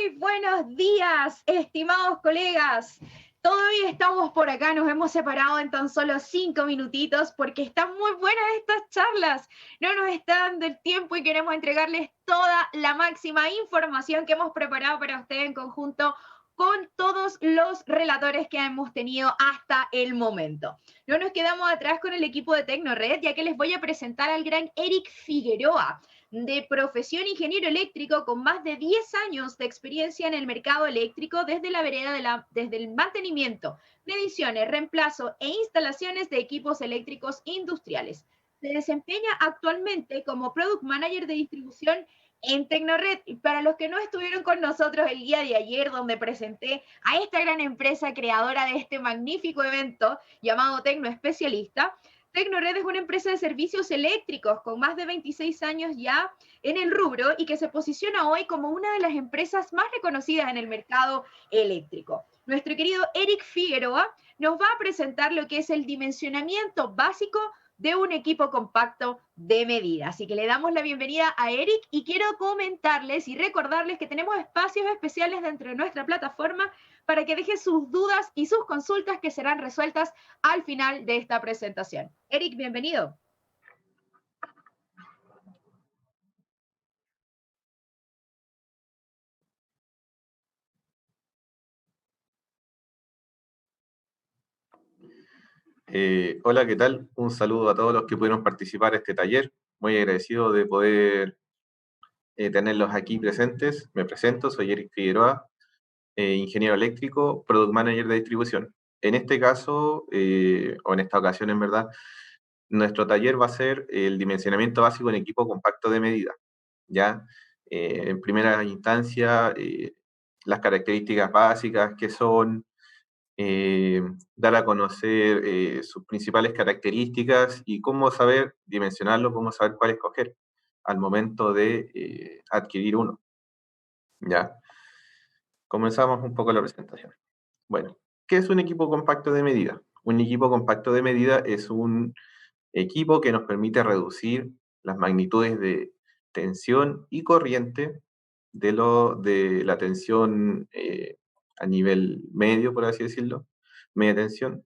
Muy buenos días, estimados colegas. Todavía estamos por acá, nos hemos separado en tan solo 5 minutitos porque están muy buenas estas charlas. No nos está dando el tiempo y queremos entregarles toda la máxima información que hemos preparado para ustedes en conjunto con todos los relatores que hemos tenido hasta el momento. No nos quedamos atrás con el equipo de Tecnored, ya que les voy a presentar al gran Eric Figueroa, de profesión ingeniero eléctrico con más de 10 años de experiencia en el mercado eléctrico desde la vereda desde el mantenimiento, mediciones, reemplazo e instalaciones de equipos eléctricos industriales. Se desempeña actualmente como Product Manager de distribución en Tecnored. Y para los que no estuvieron con nosotros el día de ayer, donde presenté a esta gran empresa creadora de este magnífico evento llamado Tecno Especialista, Tecnored es una empresa de servicios eléctricos con más de 26 años ya en el rubro y que se posiciona hoy como una de las empresas más reconocidas en el mercado eléctrico. Nuestro querido Eric Figueroa nos va a presentar lo que es el dimensionamiento básico de un equipo compacto de medida. Así que le damos la bienvenida a Eric y quiero comentarles y recordarles que tenemos espacios especiales dentro de nuestra plataforma para que dejen sus dudas y sus consultas que serán resueltas al final de esta presentación. Eric, bienvenido. Hola, ¿qué tal? Un saludo a todos los que pudieron participar en este taller. Muy agradecido de poder tenerlos aquí presentes. Me presento, soy Eric Figueroa, ingeniero eléctrico, Product Manager de distribución. En este caso, o en esta ocasión en verdad, nuestro taller va a ser el dimensionamiento básico en equipo compacto de medida. ¿Ya? En primera instancia, las características básicas que son, dar a conocer sus principales características y cómo saber dimensionarlo, cómo saber cuál escoger al momento de adquirir uno. ¿Ya? Comenzamos un poco la presentación. Bueno, ¿qué es un equipo compacto de medida? Un equipo compacto de medida es un equipo que nos permite reducir las magnitudes de tensión y corriente de la tensión a nivel medio, por así decirlo, media tensión,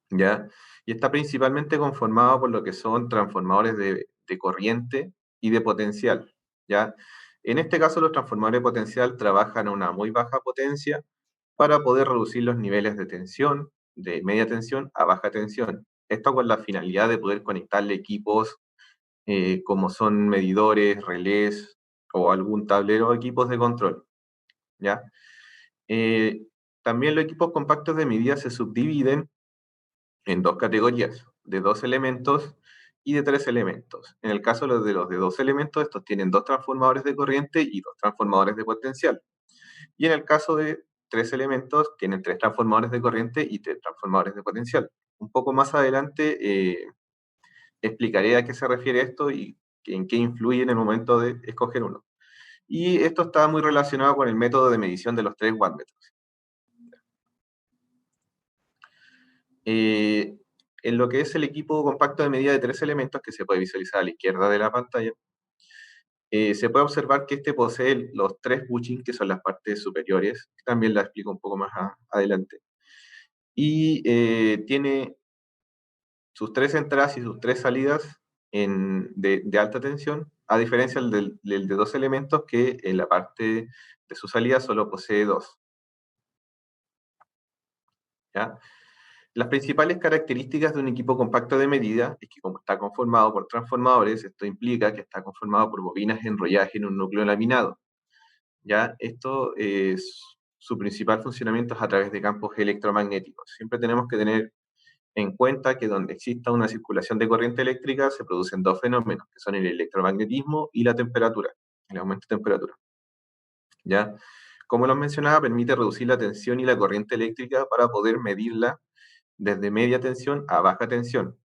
¿ya? Y está principalmente conformado por lo que son transformadores de corriente y de potencial, ¿ya? En este caso, los transformadores de potencial trabajan a una muy baja potencia para poder reducir los niveles de tensión, de media tensión a baja tensión. Esto con la finalidad de poder conectarle equipos como son medidores, relés o algún tablero o equipos de control, ¿ya? Eh, También los equipos compactos de medida se subdividen en dos categorías, de 2 elementos y de 3 elementos. En el caso de los de 2 elementos, estos tienen 2 transformadores de corriente y 2 transformadores de potencial. Y en el caso de 3 elementos, tienen 3 transformadores de corriente y 3 transformadores de potencial. Un poco más adelante explicaré a qué se refiere esto y en qué influye en el momento de escoger uno. Y esto está muy relacionado con el método de medición de los 3 wattmetros. En lo que es el equipo compacto de medida de 3 elementos, que se puede visualizar a la izquierda de la pantalla, se puede observar que este posee los 3 bushings, que son las partes superiores, también la explico un poco más adelante, y tiene sus 3 entradas y sus 3 salidas de alta tensión, a diferencia del de 2 elementos, que en la parte de su salida solo posee 2. ¿Ya? Las principales características de un equipo compacto de medida es que, como está conformado por transformadores, esto implica que está conformado por bobinas enrolladas en un núcleo laminado. ¿Ya? Esto es su principal funcionamiento es a través de campos electromagnéticos. Siempre tenemos que tener en cuenta que donde exista una circulación de corriente eléctrica se producen dos fenómenos, que son el electromagnetismo y la temperatura, el aumento de temperatura. ¿Ya? Como lo mencionaba, permite reducir la tensión y la corriente eléctrica para poder medirla desde media tensión a baja tensión.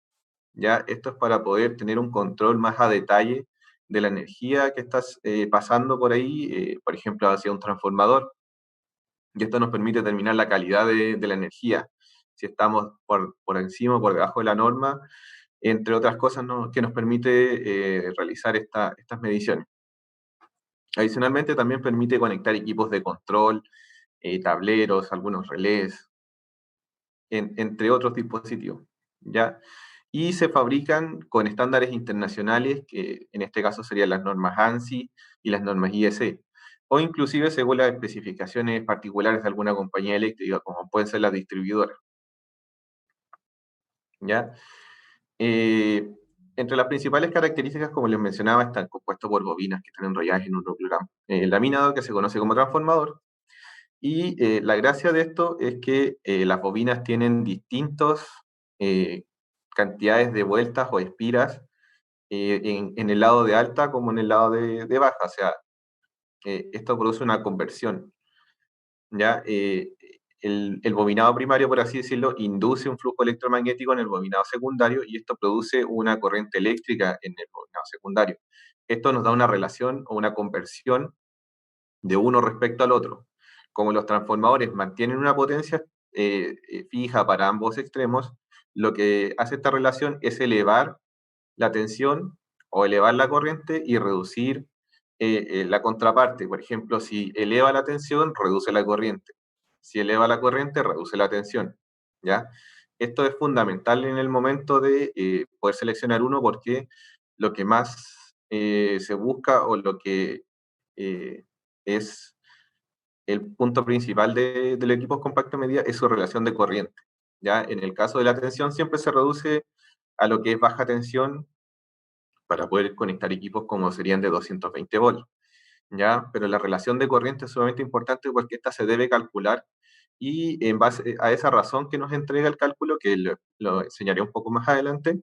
¿Ya? Esto es para poder tener un control más a detalle de la energía que estás pasando por ahí, por ejemplo, hacia un transformador. Y esto nos permite determinar la calidad de la energía, si estamos por encima o por debajo de la norma, entre otras cosas que nos permite realizar estas mediciones. Adicionalmente, también permite conectar equipos de control, tableros, algunos relés, entre otros dispositivos, ¿ya? Y se fabrican con estándares internacionales, que en este caso serían las normas ANSI y las normas IEC, o inclusive según las especificaciones particulares de alguna compañía eléctrica, como pueden ser las distribuidoras, ¿ya? Eh, Entre las principales características, como les mencionaba, están compuestos por bobinas que están enrolladas en un núcleo laminado que se conoce como transformador. Y la gracia de esto es que las bobinas tienen distintas cantidades de vueltas o espiras en el lado de alta como en el lado de baja. O sea, esto produce una conversión. ¿Ya? El bobinado primario, por así decirlo, induce un flujo electromagnético en el bobinado secundario y esto produce una corriente eléctrica en el bobinado secundario. Esto nos da una relación o una conversión de uno respecto al otro. Como los transformadores mantienen una potencia fija para ambos extremos, lo que hace esta relación es elevar la tensión o elevar la corriente y reducir la contraparte. Por ejemplo, si eleva la tensión, reduce la corriente. Si eleva la corriente, reduce la tensión. ¿Ya? Esto es fundamental en el momento de poder seleccionar uno porque lo que más se busca o lo que es el punto principal de los equipos compacto medida es su relación de corriente. ¿Ya? En el caso de la tensión siempre se reduce a lo que es baja tensión para poder conectar equipos como serían de 220 volts, ¿ya? Pero la relación de corriente es sumamente importante porque esta se debe calcular y en base a esa razón que nos entrega el cálculo, que lo enseñaré un poco más adelante,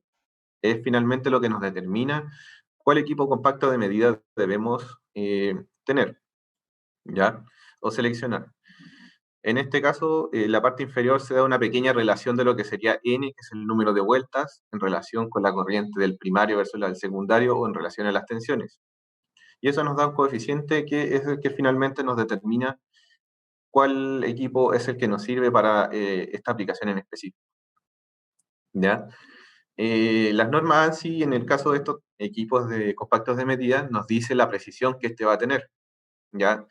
es finalmente lo que nos determina cuál equipo compacto de medida debemos tener, ¿ya? O seleccionar. En este caso, la parte inferior se da una pequeña relación de lo que sería N, que es el número de vueltas, en relación con la corriente del primario versus la del secundario o en relación a las tensiones. Y eso nos da un coeficiente que es el que finalmente nos determina cuál equipo es el que nos sirve para esta aplicación en específico. ¿Ya? Las normas ANSI, en el caso de estos equipos de compactos de medida, nos dice la precisión que este va a tener. ¿Ya?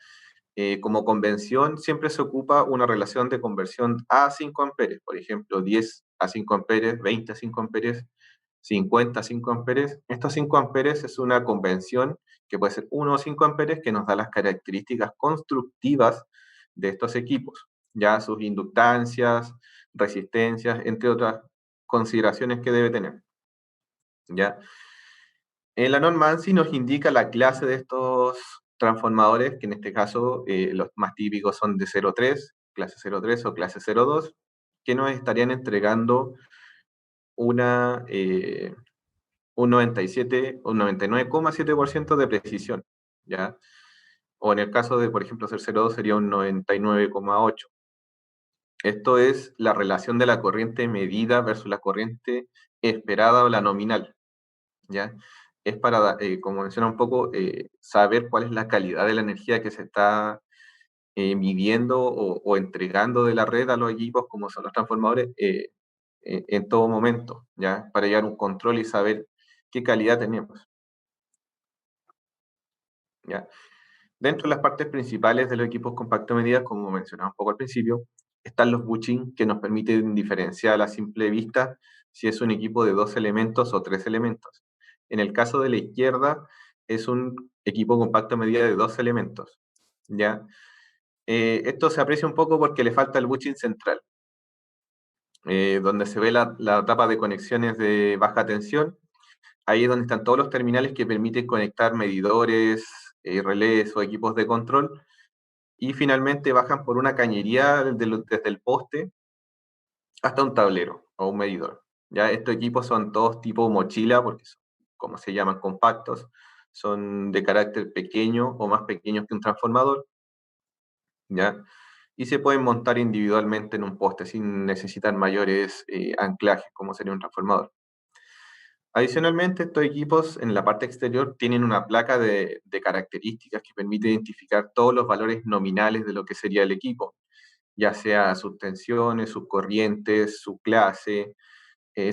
Como convención, siempre se ocupa una relación de conversión a 5 amperes, por ejemplo, 10 a 5 amperes, 20 a 5 amperes, 50 a 5 amperes. Estos 5 amperes es una convención que puede ser 1 o 5 amperes que nos da las características constructivas de estos equipos, ya sus inductancias, resistencias, entre otras consideraciones que debe tener. ¿Ya? En la norma ANSI nos indica la clase de estos transformadores, que en este caso los más típicos son de 0,3, clase 0,3 o clase 0,2, que nos estarían entregando un 97 o un 99,7% de precisión, ¿ya? O en el caso de, por ejemplo, ser 0,2 sería un 99,8. Esto es la relación de la corriente medida versus la corriente esperada o la nominal, ¿ya? Es para, como menciona un poco, saber cuál es la calidad de la energía que se está midiendo o entregando de la red a los equipos, como son los transformadores, en todo momento, ¿ya? Para llevar un control y saber qué calidad tenemos, ¿ya? Dentro de las partes principales de los equipos compacto medidas, como mencionaba un poco al principio, están los bushing que nos permiten diferenciar a simple vista si es un equipo de 2 elementos o 3 elementos. En el caso de la izquierda, es un equipo compacto medida de 2 elementos, ¿ya? Esto se aprecia un poco porque le falta el bushing central, donde se ve la tapa de conexiones de baja tensión. Ahí es donde están todos los terminales que permiten conectar medidores, relés o equipos de control y finalmente bajan por una cañería desde el poste hasta un tablero o un medidor. Ya estos equipos son todos tipo mochila porque son, como se llaman, compactos, son de carácter pequeño o más pequeños que un transformador, ¿ya? Y se pueden montar individualmente en un poste sin necesitar mayores anclajes como sería un transformador. Adicionalmente, estos equipos en la parte exterior tienen una placa de características que permite identificar todos los valores nominales de lo que sería el equipo, ya sea sus tensiones, sus corrientes, su clase,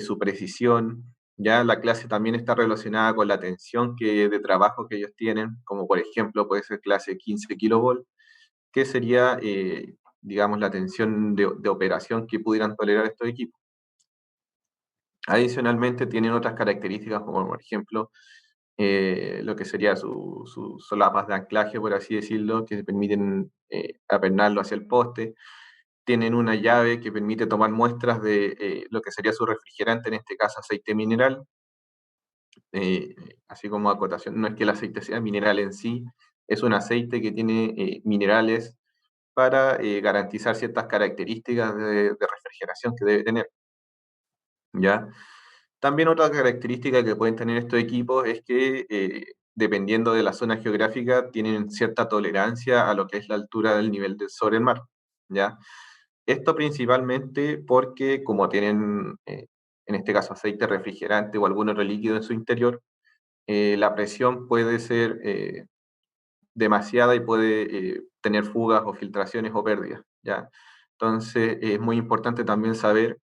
su precisión. Ya la clase también está relacionada con la tensión de trabajo que ellos tienen, como por ejemplo puede ser clase 15 kilovolt, que sería, digamos, la tensión de operación que pudieran tolerar estos equipos. Adicionalmente tienen otras características, como por ejemplo, lo que sería sus solapas de anclaje, por así decirlo, que permiten apernarlo hacia el poste. Tienen una llave que permite tomar muestras de lo que sería su refrigerante, en este caso aceite mineral. Así como acotación, no es que el aceite sea mineral en sí, es un aceite que tiene minerales para garantizar ciertas características de refrigeración que debe tener. ¿Ya? También otra característica que pueden tener estos equipos es que, dependiendo de la zona geográfica, tienen cierta tolerancia a lo que es la altura del nivel sobre el mar, ¿ya? Esto principalmente porque como tienen, en este caso, aceite refrigerante o algún otro líquido en su interior, la presión puede ser demasiada y puede tener fugas o filtraciones o pérdidas, ¿ya? Entonces, es muy importante también saber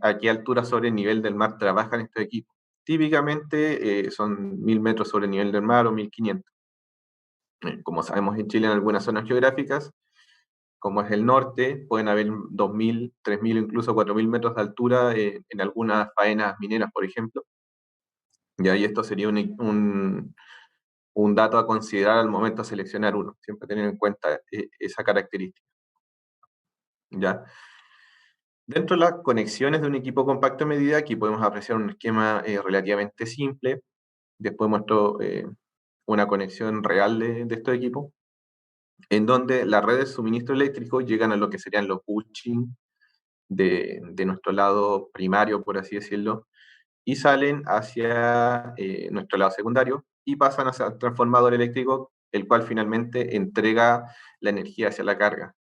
a qué altura sobre el nivel del mar trabajan estos equipos. Típicamente son 1000 metros sobre el nivel del mar o 1500. Como sabemos en Chile, en algunas zonas geográficas, como es el norte, pueden haber 2000, 3000, incluso 4000 metros de altura en algunas faenas mineras, por ejemplo. Y esto sería un dato a considerar al momento de seleccionar uno, siempre tener en cuenta esa característica. ¿Ya? Dentro de las conexiones de un equipo compacto a medida, aquí podemos apreciar un esquema relativamente simple. Después muestro una conexión real de estos equipos, en donde las redes de suministro eléctrico llegan a lo que serían los bushing de nuestro lado primario, por así decirlo, y salen hacia nuestro lado secundario y pasan hacia el transformador eléctrico, el cual finalmente entrega la energía hacia la carga.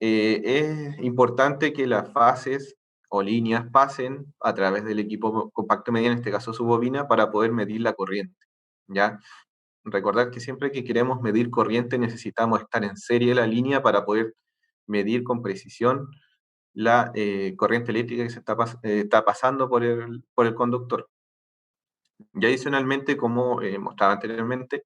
Es importante que las fases o líneas pasen a través del equipo compacto media, en este caso su bobina, para poder medir la corriente, ¿ya? Recordar que siempre que queremos medir corriente necesitamos estar en serie de la línea para poder medir con precisión la corriente eléctrica que está pasando por el conductor. Y adicionalmente, como mostraba anteriormente,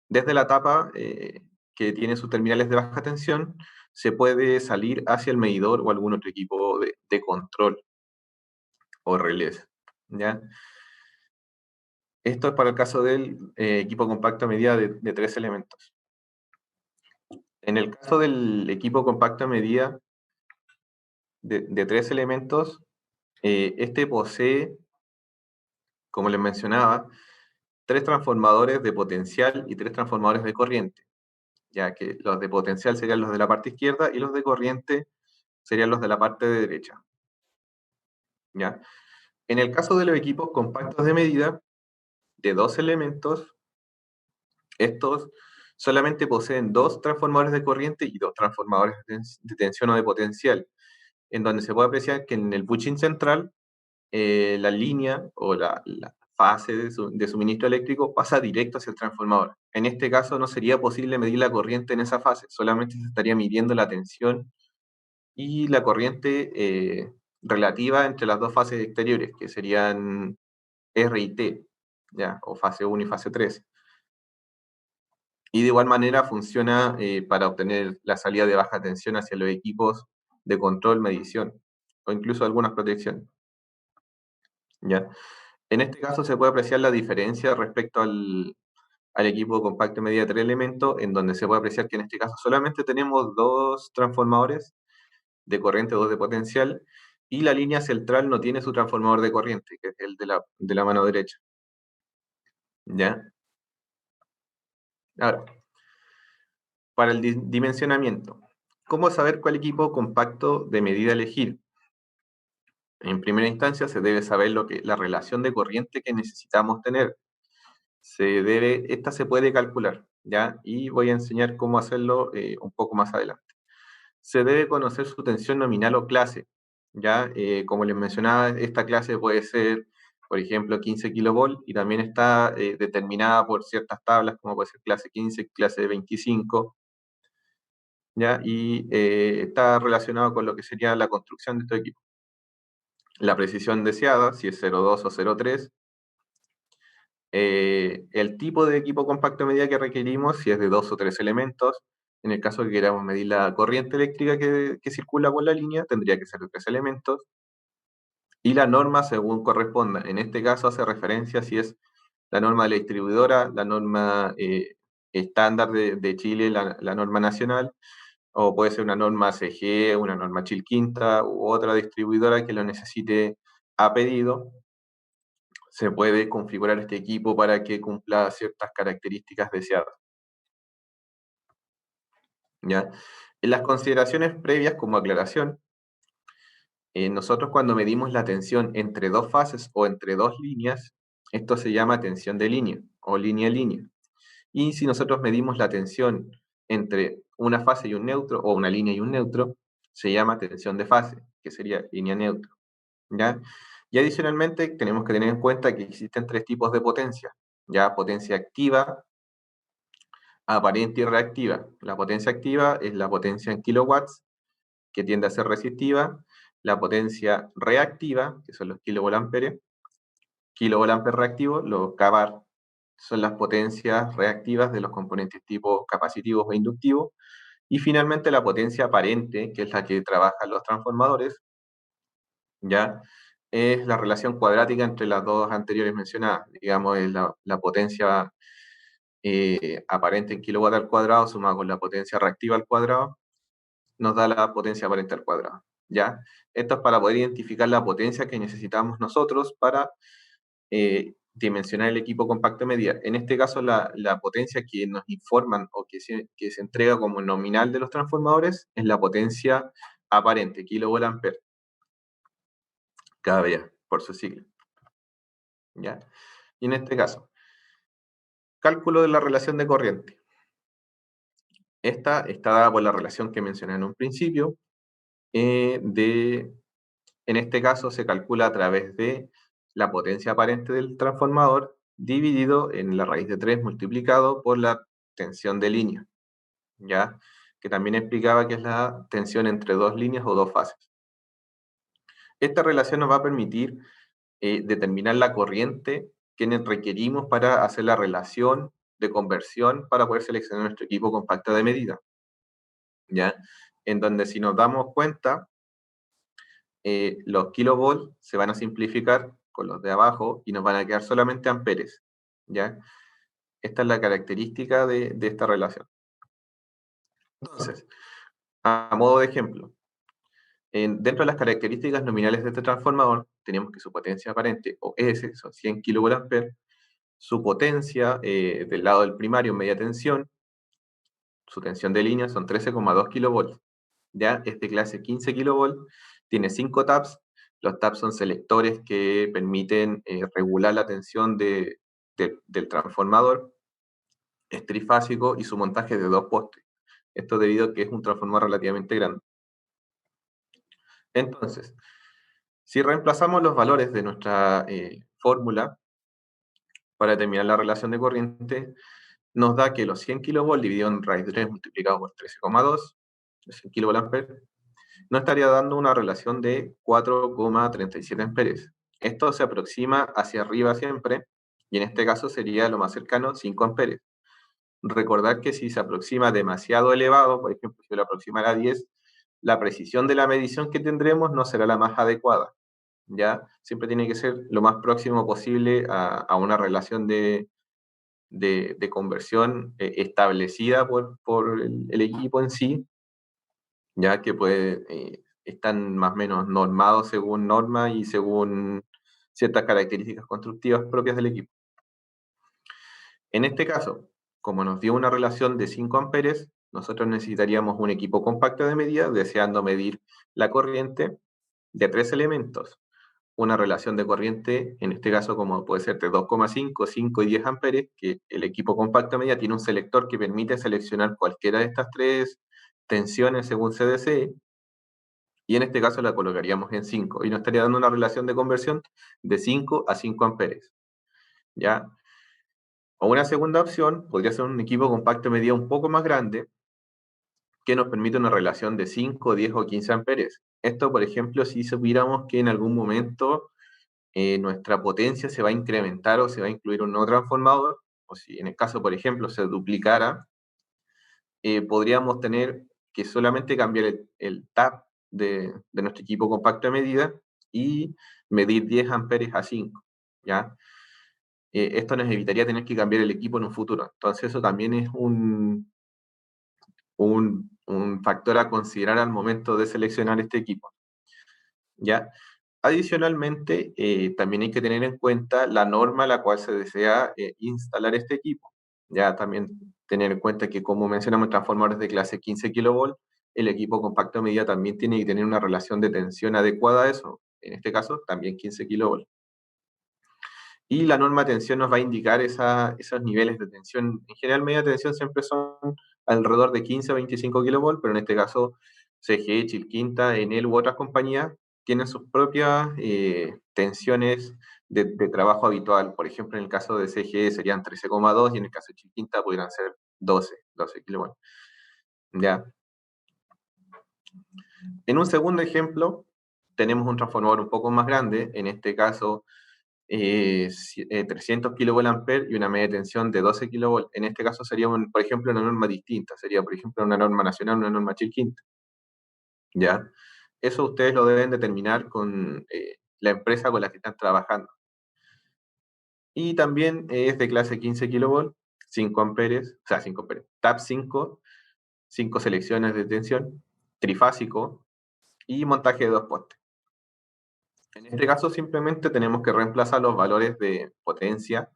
desde la tapa que tiene sus terminales de baja tensión, se puede salir hacia el medidor o algún otro equipo de control o relés, ¿ya? Esto es para el caso del equipo compacto a medida de 3 elementos. En el caso del equipo compacto a medida de 3 elementos, este posee, como les mencionaba, 3 transformadores de potencial y 3 transformadores de corriente, ya que los de potencial serían los de la parte izquierda y los de corriente serían los de la parte de derecha, ¿ya? En el caso de los equipos compactos de medida de 2 elementos, estos solamente poseen 2 transformadores de corriente y 2 transformadores de tensión o de potencial, en donde se puede apreciar que en el bushing central la línea o la fase de suministro eléctrico pasa directo hacia el transformador. En este caso no sería posible medir la corriente en esa fase, solamente se estaría midiendo la tensión y la corriente relativa entre las dos fases exteriores, que serían R y T, ¿ya? O fase 1 y fase 3. Y de igual manera funciona para obtener la salida de baja tensión hacia los equipos de control, medición o incluso algunas protecciones, ¿ya? En este caso se puede apreciar la diferencia respecto al equipo compacto medida de 3 elementos, en donde se puede apreciar que en este caso solamente tenemos 2 transformadores de corriente, 2 de potencial, y la línea central no tiene su transformador de corriente, que es el de la mano derecha, ¿ya? Ahora, para el dimensionamiento, ¿cómo saber cuál equipo compacto de medida elegir? En primera instancia se debe saber la relación de corriente que necesitamos tener. Esta se puede calcular, ¿ya? Y voy a enseñar cómo hacerlo un poco más adelante. Se debe conocer su tensión nominal o clase, ¿ya? Como les mencionaba, esta clase puede ser, por ejemplo, 15 kilovolt y también está determinada por ciertas tablas, como puede ser clase 15, clase 25, ¿ya? Y está relacionado con lo que sería la construcción de estos equipos. la precisión deseada, si es 0,2 o 0,3, el tipo de equipo compacto de medida que requerimos, si es de 2 o 3 elementos. En el caso que queramos medir la corriente eléctrica que circula por la línea, tendría que ser de 3 elementos. Y la norma según corresponda. En este caso hace referencia si es la norma de la distribuidora, la norma estándar de Chile, la norma nacional, o puede ser una norma CG, una norma Chilquinta u otra distribuidora que lo necesite a pedido. Se puede configurar este equipo para que cumpla ciertas características deseadas. ¿Ya? En las consideraciones previas como aclaración, nosotros cuando medimos la tensión entre dos fases o entre dos líneas, esto se llama tensión de línea o línea-línea. Y si nosotros medimos la tensión entre una fase y un neutro, o una línea y un neutro, se llama tensión de fase, que sería línea neutro. ¿Ya? Y adicionalmente tenemos que tener en cuenta que existen tres tipos de potencia. ¿Ya? Potencia activa, aparente y reactiva. La potencia activa es la potencia en kilowatts, que tiende a ser resistiva. La potencia reactiva, que son los kilovolamperes, kilovolamper reactivo, los kVAR, son las potencias reactivas de los componentes tipo capacitivos o inductivos. Y finalmente la potencia aparente, que es la que trabajan los transformadores, ¿ya? Es la relación cuadrática entre las dos anteriores mencionadas. Digamos, es la potencia aparente en kilowatt al cuadrado sumada con la potencia reactiva al cuadrado, nos da la potencia aparente al cuadrado, ¿ya? Esto es para poder identificar la potencia que necesitamos nosotros para dimensionar el equipo compacto de medida. En este caso, la potencia que nos informan o que se entrega como nominal de los transformadores es la potencia aparente, kilovolt ampere, cada vez por su sigla, ¿ya? Y en este caso, cálculo de la relación de corriente. Esta está dada por la relación que mencioné en un principio, en este caso se calcula a través de la potencia aparente del transformador dividido en la raíz de 3 multiplicado por la tensión de línea, ¿ya? Que también explicaba que es la tensión entre dos líneas o dos fases. Esta relación nos va a permitir determinar la corriente que requerimos para hacer la relación de conversión para poder seleccionar nuestro equipo compacto de medida, ¿ya? En donde si nos damos cuenta, los kilovolts se van a simplificar con los de abajo y nos van a quedar solamente amperes, ¿ya? Esta es la característica de esta relación. Entonces, a modo de ejemplo, dentro de las características nominales de este transformador, tenemos que su potencia aparente, o S, son 100 kVA, su potencia del lado del primario, media tensión, su tensión de línea son 13,2 kV. ¿Ya? Es de clase 15 kV, tiene 5 taps. Los taps son selectores que permiten regular la tensión del transformador. Es trifásico y su montaje es de 2 postes. Esto debido a que es un transformador relativamente grande. Entonces, si reemplazamos los valores de nuestra fórmula para determinar la relación de corriente, nos da que los 100 kV dividido en raíz de 3 multiplicado por 13,2, 100 kVA, nos estaría dando una relación de 4,37 amperes. Esto se aproxima hacia arriba siempre, y en este caso sería lo más cercano, 5 amperes. Recordar que si se aproxima demasiado elevado, por ejemplo, si lo aproximara a 10, la precisión de la medición que tendremos no será la más adecuada, ¿ya? Siempre tiene que ser lo más próximo posible a una relación de conversión establecida por el equipo en sí, ya que están más o menos normados según norma y según ciertas características constructivas propias del equipo. En este caso, como nos dio una relación de 5 amperes, nosotros necesitaríamos un equipo compacto de medida, deseando medir la corriente de 3 elementos. Una relación de corriente, en este caso como puede ser de 2,5, 5 y 10 amperes, que el equipo compacto de medida tiene un selector que permite seleccionar cualquiera de estas tres tensiones según se desee, y en este caso la colocaríamos en 5, y nos estaría dando una relación de conversión de 5 a 5 amperes, ¿ya? O una segunda opción, podría ser un equipo compacto de medida un poco más grande, que nos permite una relación de 5, 10 o 15 amperes. Esto, por ejemplo, si supiéramos que en algún momento nuestra potencia se va a incrementar o se va a incluir un nuevo transformador, o si en el caso, por ejemplo, se duplicara, podríamos tener que solamente cambiar el tap de nuestro equipo compacto de medida y medir 10 amperes a 5, ¿ya? Esto nos evitaría tener que cambiar el equipo en un futuro. Entonces eso también es un factor a considerar al momento de seleccionar este equipo, ¿ya? Adicionalmente, también hay que tener en cuenta la norma a la cual se desea instalar este equipo. Ya también tener en cuenta que, como mencionamos, transformadores de clase 15 kV, el equipo compacto de medida también tiene que tener una relación de tensión adecuada a eso. En este caso, también 15 kV. Y la norma de tensión nos va a indicar esos niveles de tensión. En general, media tensión siempre son alrededor de 15 a 25 kV, pero en este caso, CGE, Chilquinta, Enel u otras compañías tienen sus propias tensiones de trabajo habitual. Por ejemplo, en el caso de CGE serían 13,2 y en el caso de Chilquinta pudieran ser 12 kV. ¿Ya? En un segundo ejemplo, tenemos un transformador un poco más grande, en este caso 300 kVA y una media tensión de 12 kV. En este caso sería, por ejemplo, una norma distinta, sería, por ejemplo, una norma nacional, una norma Chilquinta. ¿Ya? Eso ustedes lo deben determinar con la empresa con la que están trabajando. Y también es de clase 15 kV, 5 amperes, o sea, 5 amperes, TAP 5, 5 selecciones de tensión, trifásico y montaje de 2 postes. En este caso simplemente tenemos que reemplazar los valores de potencia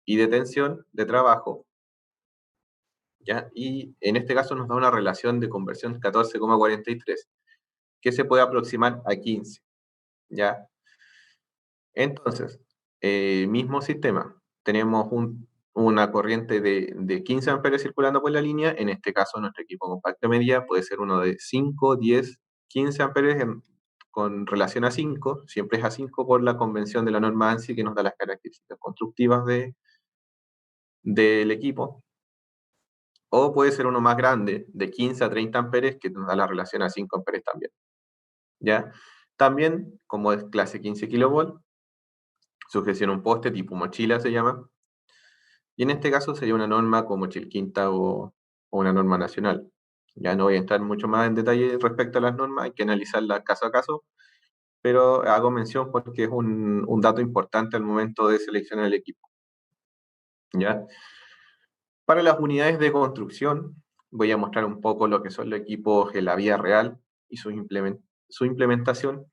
y de tensión de trabajo, ¿ya? Y en este caso nos da una relación de conversión 14,43, que se puede aproximar a 15, ¿ya? Entonces, mismo sistema, tenemos una corriente de 15 amperes circulando por la línea, en este caso nuestro equipo compacto de medida puede ser uno de 5, 10, 15 amperes con relación a 5, siempre es a 5 por la convención de la norma ANSI que nos da las características constructivas del equipo, o puede ser uno más grande, de 15 a 30 amperes, que nos da la relación a 5 amperes también, ¿ya? También, como es clase 15 kV, sujeción a un poste tipo mochila se llama, y en este caso sería una norma como Chilquinta o una norma nacional. Ya no voy a entrar mucho más en detalle respecto a las normas, hay que analizarlas caso a caso, pero hago mención porque es un dato importante al momento de seleccionar el equipo, ¿ya? Para las unidades de construcción, voy a mostrar un poco lo que son los equipos en la vida real y su implementación.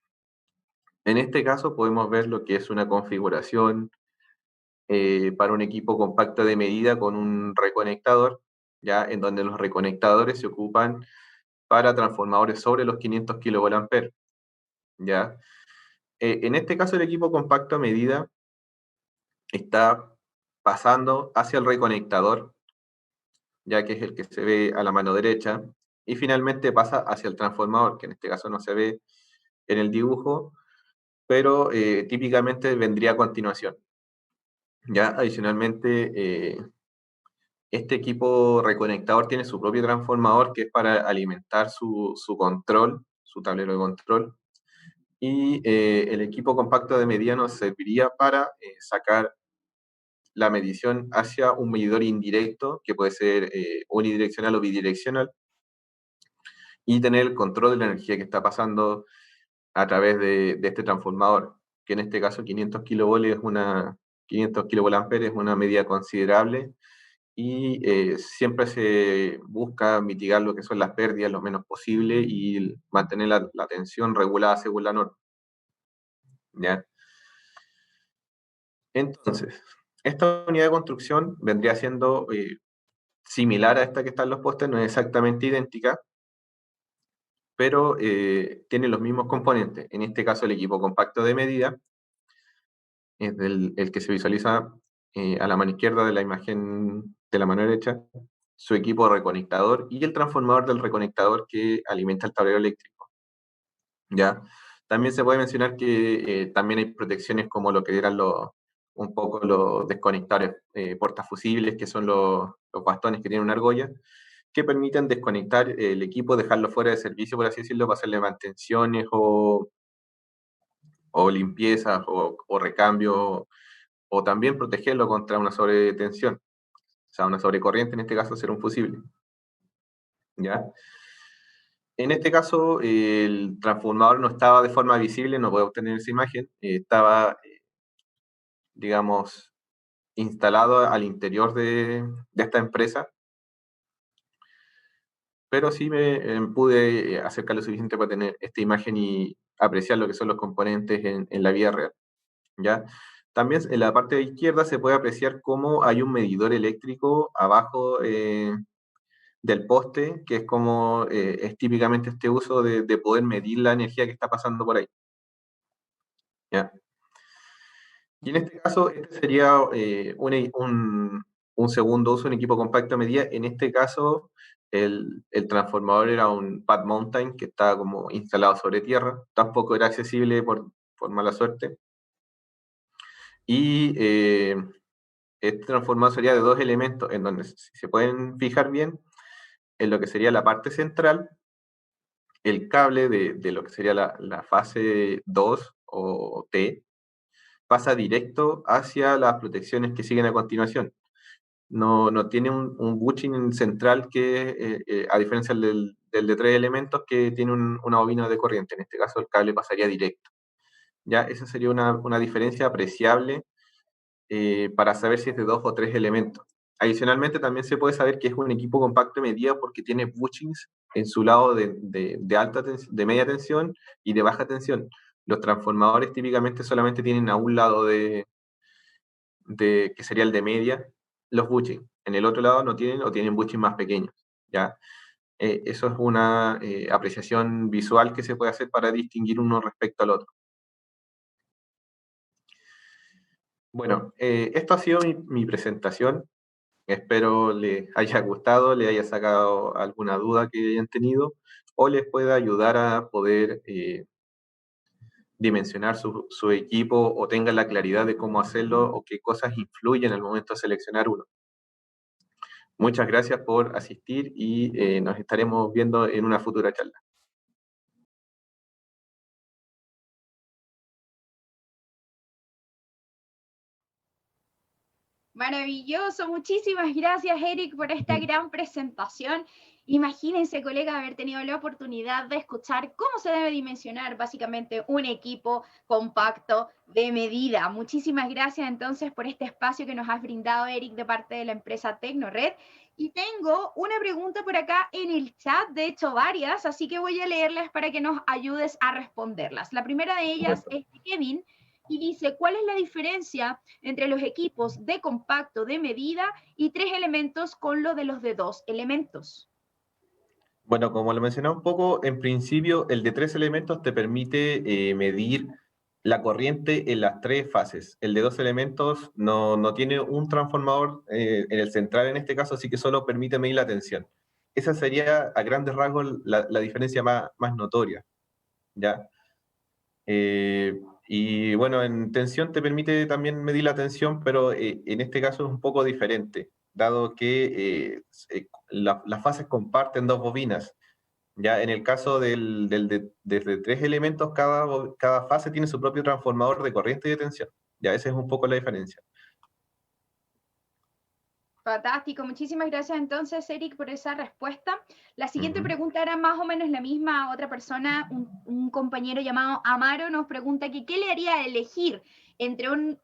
En este caso podemos ver lo que es una configuración para un equipo compacto de medida con un reconectador, ya en donde los reconectadores se ocupan para transformadores sobre los 500 kVA, ¿ya? En este caso el equipo compacto a medida está pasando hacia el reconectador, ya que es el que se ve a la mano derecha, y finalmente pasa hacia el transformador, que en este caso no se ve en el dibujo, pero típicamente vendría a continuación. Ya adicionalmente, este equipo reconectador tiene su propio transformador que es para alimentar su control, su tablero de control, y el equipo compacto de medida nos serviría para sacar la medición hacia un medidor indirecto, que puede ser unidireccional o bidireccional, y tener el control de la energía que está pasando a través de este transformador, que en este caso 500 kilovolts 500 kilovolt es una medida considerable y siempre se busca mitigar lo que son las pérdidas lo menos posible y mantener la tensión regulada según la norma, ¿ya? Entonces, esta unidad de construcción vendría siendo similar a esta que está en los postes, no es exactamente idéntica, pero tiene los mismos componentes. En este caso, el equipo compacto de medida es el que se visualiza a la mano izquierda de la imagen de la mano derecha, su equipo reconectador y el transformador del reconectador que alimenta el tablero eléctrico, ¿ya? También se puede mencionar que también hay protecciones como lo que eran un poco los desconectores portafusibles, que son los bastones que tienen una argolla, que permiten desconectar el equipo, dejarlo fuera de servicio, por así decirlo, para hacerle mantenciones o limpiezas o recambios, o también protegerlo contra una sobretensión, o sea, una sobrecorriente, en este caso será un fusible. ¿Ya? En este caso, el transformador no estaba de forma visible, no puedo obtener esa imagen, estaba, digamos, instalado al interior de esta empresa, pero sí me pude acercar lo suficiente para tener esta imagen y apreciar lo que son los componentes en la vida real, ¿ya? También en la parte de izquierda se puede apreciar cómo hay un medidor eléctrico abajo del poste, que es como es típicamente este uso de poder medir la energía que está pasando por ahí, ¿ya? Y en este caso, este sería un segundo uso, un equipo compacto a medida. En este caso, el transformador era un pad mountain que estaba como instalado sobre tierra, tampoco era accesible por mala suerte. Y este transformador sería de dos elementos, en donde, si se pueden fijar bien, en lo que sería la parte central, el cable de lo que sería la fase 2 o T, pasa directo hacia las protecciones que siguen a continuación. No tiene un bushing central que, a diferencia del de 3 elementos, que tiene una bobina de corriente. En este caso, el cable pasaría directo. ¿Ya? Esa sería una diferencia apreciable para saber si es de 2 o 3 elementos. Adicionalmente, también se puede saber que es un equipo compacto de medida porque tiene bushings en su lado de media tensión y de baja tensión. Los transformadores típicamente solamente tienen a un lado que sería el de media, los bushings. En el otro lado no tienen o tienen bushings más pequeños, ¿ya? Eso es una apreciación visual que se puede hacer para distinguir uno respecto al otro. Bueno, esto ha sido mi presentación. Espero les haya gustado, les haya sacado alguna duda que hayan tenido o les pueda ayudar a poder dimensionar su equipo o tengan la claridad de cómo hacerlo o qué cosas influyen al momento de seleccionar uno. Muchas gracias por asistir y nos estaremos viendo en una futura charla. Maravilloso, muchísimas gracias Eric por esta gran presentación. Imagínense, colega, haber tenido la oportunidad de escuchar cómo se debe dimensionar básicamente un equipo compacto de medida. Muchísimas gracias entonces por este espacio que nos has brindado, Eric, de parte de la empresa Tecnored. Y tengo una pregunta por acá en el chat, de hecho varias, así que voy a leerlas para que nos ayudes a responderlas. La primera de ellas es de Kevin y dice, ¿cuál es la diferencia entre los equipos de compacto de medida y 3 elementos con lo de los de 2 elementos? Bueno, como lo mencioné un poco, en principio el de 3 elementos te permite medir la corriente en las 3 fases. El de 2 elementos no tiene un transformador en el central en este caso, así que solo permite medir la tensión. Esa sería a grandes rasgos la diferencia más notoria, ¿ya? Y bueno, en tensión te permite también medir la tensión, pero en este caso es un poco diferente, dado que las fases comparten dos bobinas. Ya en el caso desde 3 elementos, cada fase tiene su propio transformador de corriente y de tensión. Ya esa es un poco la diferencia. Fantástico, muchísimas gracias entonces, Eric, por esa respuesta. La siguiente pregunta era más o menos la misma. Otra persona, un compañero llamado Amaro, nos pregunta que qué le haría elegir entre un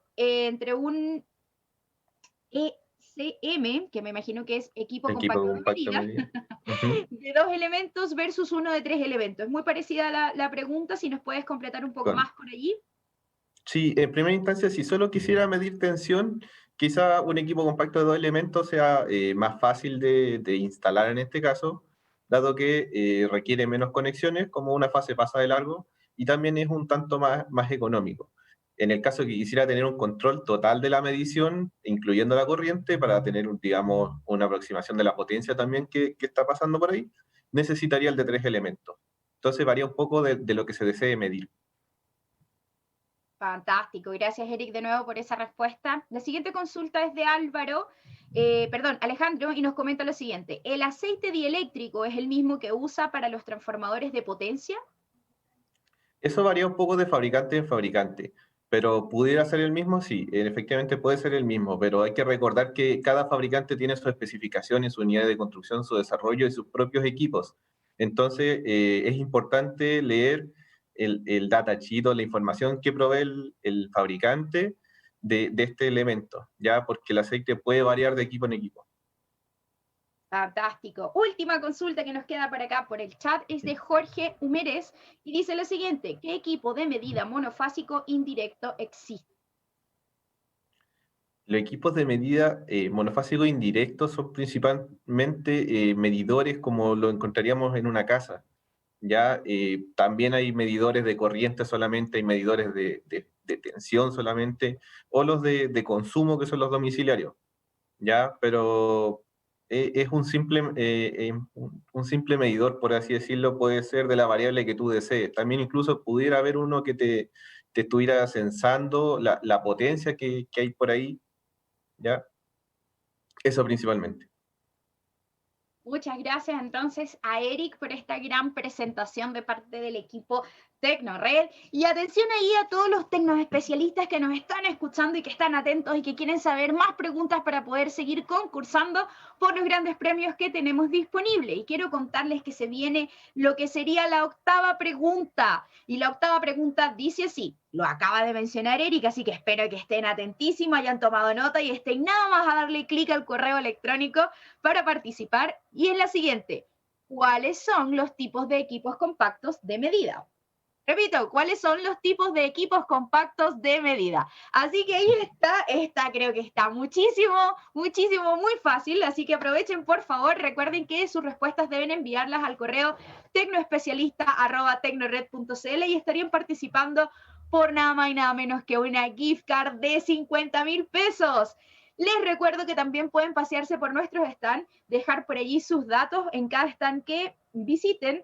ECM, que me imagino que es equipo Equipo compacto de compacto medida, medida. Ujú. de 2 elementos versus uno de 3 elementos. Es muy parecida la pregunta, si nos puedes completar un poco más por allí. Sí, en primera instancia, si solo quisiera medir tensión, quizá un equipo compacto de 2 elementos sea más fácil de instalar en este caso, dado que requiere menos conexiones, como una fase pasa de largo, y también es un tanto más económico. En el caso que quisiera tener un control total de la medición, incluyendo la corriente, para tener, digamos, una aproximación de la potencia también que está pasando por ahí, necesitaría el de 3 elementos. Entonces varía un poco de lo que se desee medir. Fantástico, gracias Eric de nuevo por esa respuesta. La siguiente consulta es de Álvaro perdón, Alejandro, y nos comenta lo siguiente. ¿El aceite dieléctrico es el mismo que usa para los transformadores de potencia? Eso varía un poco de fabricante en fabricante, pero pudiera ser el mismo, sí, efectivamente puede ser el mismo, pero hay que recordar que cada fabricante tiene su especificación y su unidad de construcción, su desarrollo y sus propios equipos. Entonces, es importante leer el datasheet o la información que provee el fabricante de este elemento, ¿ya? Porque el aceite puede variar de equipo en equipo. Fantástico. Última consulta que nos queda por acá por el chat es de Jorge Humérez y dice lo siguiente, ¿qué equipo de medida monofásico indirecto existe? Los equipos de medida monofásicos indirectos son principalmente medidores como lo encontraríamos en una casa. Ya también hay medidores de corriente solamente, hay medidores de tensión solamente, o los de consumo que son los domiciliarios. Ya, pero es un simple medidor, por así decirlo, puede ser de la variable que tú desees. También incluso pudiera haber uno que te estuviera censando la potencia que hay por ahí, ¿ya? Eso principalmente. Muchas gracias entonces a Eric por esta gran presentación de parte del equipo TecnoRed. Y atención ahí a todos los tecnos especialistas que nos están escuchando y que están atentos y que quieren saber más preguntas para poder seguir concursando por los grandes premios que tenemos disponibles. Y quiero contarles que se viene lo que sería la octava pregunta. Y la octava pregunta dice así, lo acaba de mencionar Eric, así que espero que estén atentísimos, hayan tomado nota y estén nada más a darle clic al correo electrónico para participar. Y es la siguiente, ¿cuáles son los tipos de equipos compactos de medida? Repito, ¿cuáles son los tipos de equipos compactos de medida? Así que ahí está, esta creo que está muchísimo, muchísimo, muy fácil, así que aprovechen por favor, recuerden que sus respuestas deben enviarlas al correo tecnoespecialista@tecnored.cl y estarían participando por nada más y nada menos que una gift card de 50.000 pesos. Les recuerdo que también pueden pasearse por nuestros stands, dejar por allí sus datos en cada stand que visiten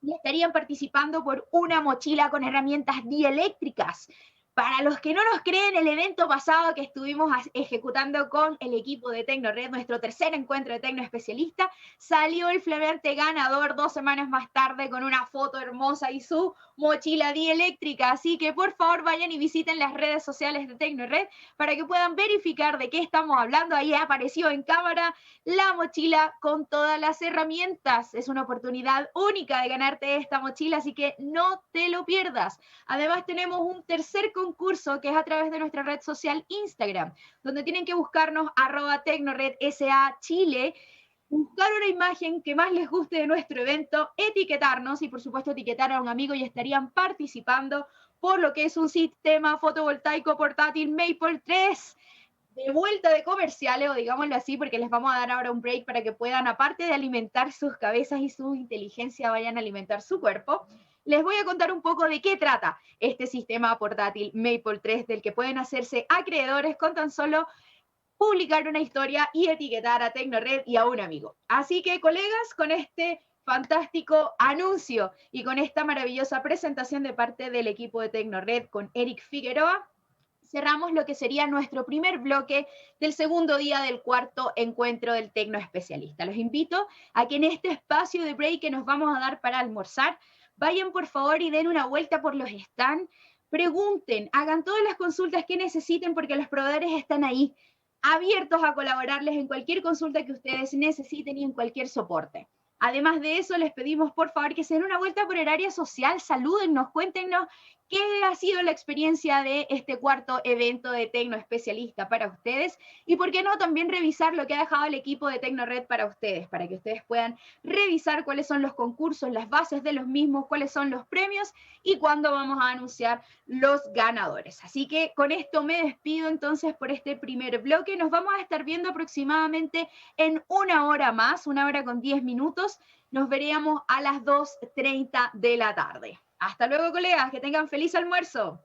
y estarían participando por una mochila con herramientas dieléctricas. Para los que no nos creen, el evento pasado que estuvimos ejecutando con el equipo de TecnoRed, nuestro tercer encuentro de Tecno Especialista, salió el flamante ganador 2 semanas más tarde con una foto hermosa y su mochila dieléctrica. Así que por favor vayan y visiten las redes sociales de TecnoRed para que puedan verificar de qué estamos hablando. Ahí apareció en cámara la mochila con todas las herramientas. Es una oportunidad única de ganarte esta mochila, así que no te lo pierdas. Además, tenemos un tercer concurso que es a través de nuestra red social Instagram, donde tienen que buscarnos @TecnoRedSA Chile, buscar una imagen que más les guste de nuestro evento, etiquetarnos y por supuesto etiquetar a un amigo y estarían participando por lo que es un sistema fotovoltaico portátil Maple 3 de vuelta de comerciales, o digámoslo así, porque les vamos a dar ahora un break para que puedan, aparte de alimentar sus cabezas y su inteligencia, vayan a alimentar su cuerpo. Les voy a contar un poco de qué trata este sistema portátil Maple 3, del que pueden hacerse acreedores con tan solo publicar una historia y etiquetar a TecnoRed y a un amigo. Así que, colegas, con este fantástico anuncio y con esta maravillosa presentación de parte del equipo de TecnoRed con Eric Figueroa, cerramos lo que sería nuestro primer bloque del segundo día del cuarto encuentro del Tecno Especialista. Los invito a que en este espacio de break que nos vamos a dar para almorzar, vayan por favor y den una vuelta por los stands, pregunten, hagan todas las consultas que necesiten porque los proveedores están ahí, abiertos a colaborarles en cualquier consulta que ustedes necesiten y en cualquier soporte. Además de eso, les pedimos por favor que se den una vuelta por el área social, salúdennos, cuéntenos qué ha sido la experiencia de este cuarto evento de Tecno Especialista para ustedes y por qué no también revisar lo que ha dejado el equipo de TecnoRed para ustedes, para que ustedes puedan revisar cuáles son los concursos, las bases de los mismos, cuáles son los premios y cuándo vamos a anunciar los ganadores. Así que con esto me despido entonces por este primer bloque. Nos vamos a estar viendo aproximadamente en una hora más, 1 hora con 10 minutos. Nos veríamos a las 2:30 de la tarde. Hasta luego, colegas, que tengan feliz almuerzo.